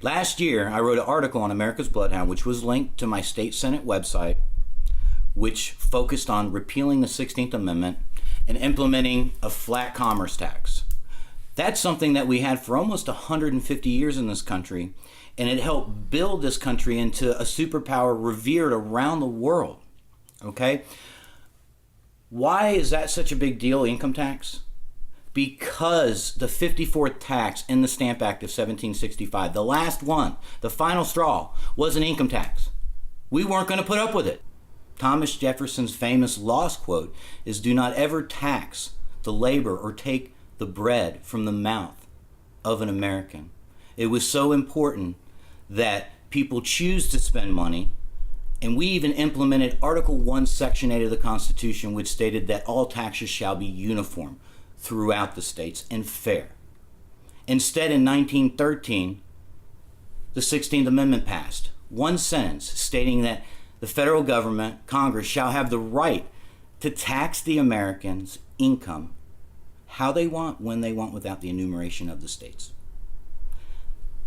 Last year, I wrote an article on America's Bloodhound, which was linked to my state Senate website, which focused on repealing the 16th Amendment and implementing a flat commerce tax. That's something that we had for almost 150 years in this country, and it helped build this country into a superpower revered around the world. Okay? Why is that such a big deal, income tax? Because the 54th tax in the Stamp Act of 1765, the last one, the final straw, was an income tax. We weren't going to put up with it. Thomas Jefferson's famous lost quote is, "Do not ever tax the labor or take the bread from the mouth of an American." It was so important that people choose to spend money, and we even implemented Article 1, Section 8 of the Constitution, which stated that all taxes shall be uniform throughout the states and fair. Instead, in 1913, the 16th Amendment passed. One sentence stating that the federal government, Congress, shall have the right to tax the Americans' income how they want, when they want, without the enumeration of the states.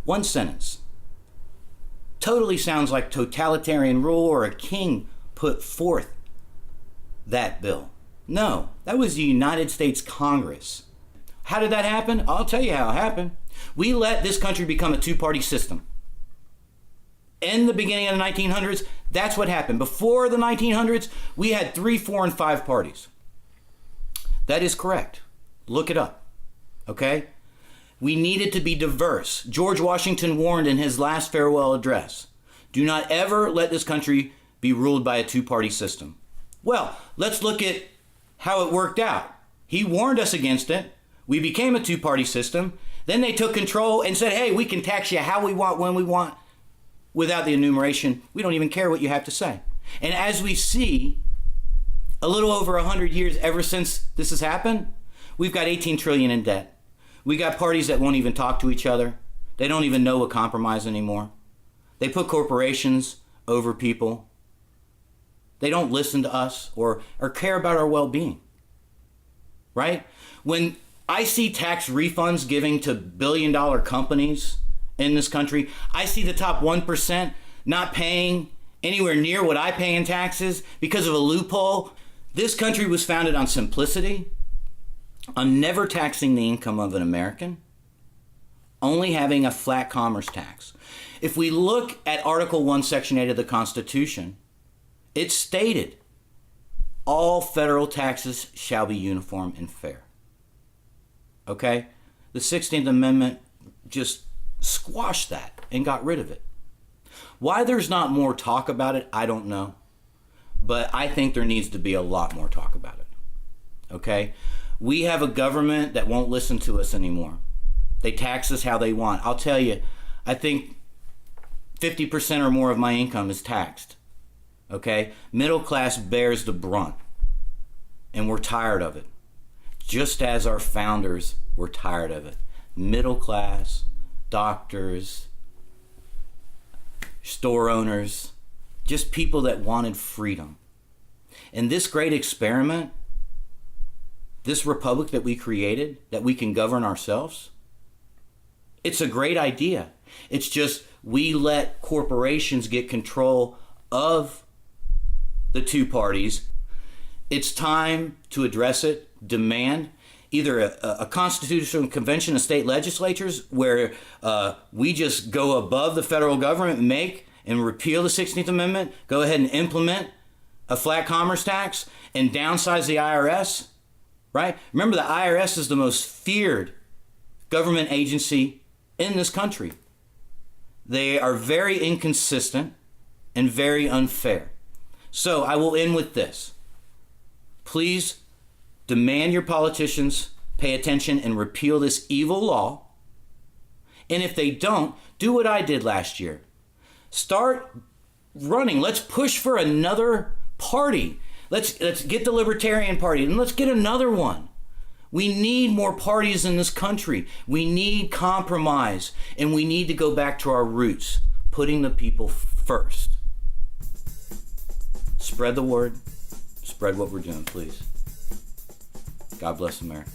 One sentence. Totally sounds like totalitarian rule or a king put forth that bill. No, that was the United States Congress. How did that happen? I'll tell you how it happened. We let this country become a two-party system. In the beginning of the 1900s, that's what happened. Before the 1900s, we had 3, 4, and 5 parties. That is correct. Look it up. Okay? We needed to be diverse. George Washington warned in his last farewell address, "Do not ever let this country be ruled by a two-party system." Well, let's look at how it worked out. He warned us against it. We became a two-party system. Then they took control and said, "Hey, we can tax you how we want, when we want, without the enumeration. We don't even care what you have to say." And as we see, a little over 100 years ever since this has happened, we've got 18 trillion in debt. We got parties that won't even talk to each other. They don't even know a compromise anymore. They put corporations over people. They don't listen to us or care about our well-being. Right? When I see tax refunds giving to billion-dollar companies in this country, I see the top 1% not paying anywhere near what I pay in taxes because of a loophole. This country was founded on simplicity, on never taxing the income of an American, only having a flat commerce tax. If we look at Article 1, Section 8 of the Constitution, it stated all federal taxes shall be uniform and fair. Okay? The 16th Amendment just squashed that and got rid of it. Why there's not more talk about it, I don't know. But I think there needs to be a lot more talk about it. Okay? We have a government that won't listen to us anymore. They tax us how they want. I'll tell you, I think 50% or more of my income is taxed. Okay? Middle class bears the brunt. And we're tired of it. Just as our founders were tired of it. Middle class, doctors, store owners, just people that wanted freedom. And this great experiment, this republic that we created, that we can govern ourselves, it's a great idea. It's just we let corporations get control of the two parties. It's time to address it, demand either a constitutional convention of state legislatures where we just go above the federal government, make and repeal the 16th Amendment, go ahead and implement a flat commerce tax and downsize the IRS, right? Remember, the IRS is the most feared government agency in this country. They are very inconsistent and very unfair. So I will end with this. Please demand your politicians pay attention and repeal this evil law. And if they don't, do what I did last year. Start running. Let's push for another party. Let's get the Libertarian Party and let's get another one. We need more parties in this country. We need compromise, and we need to go back to our roots, putting the people first. Spread the word. Spread what we're doing, please. God bless America.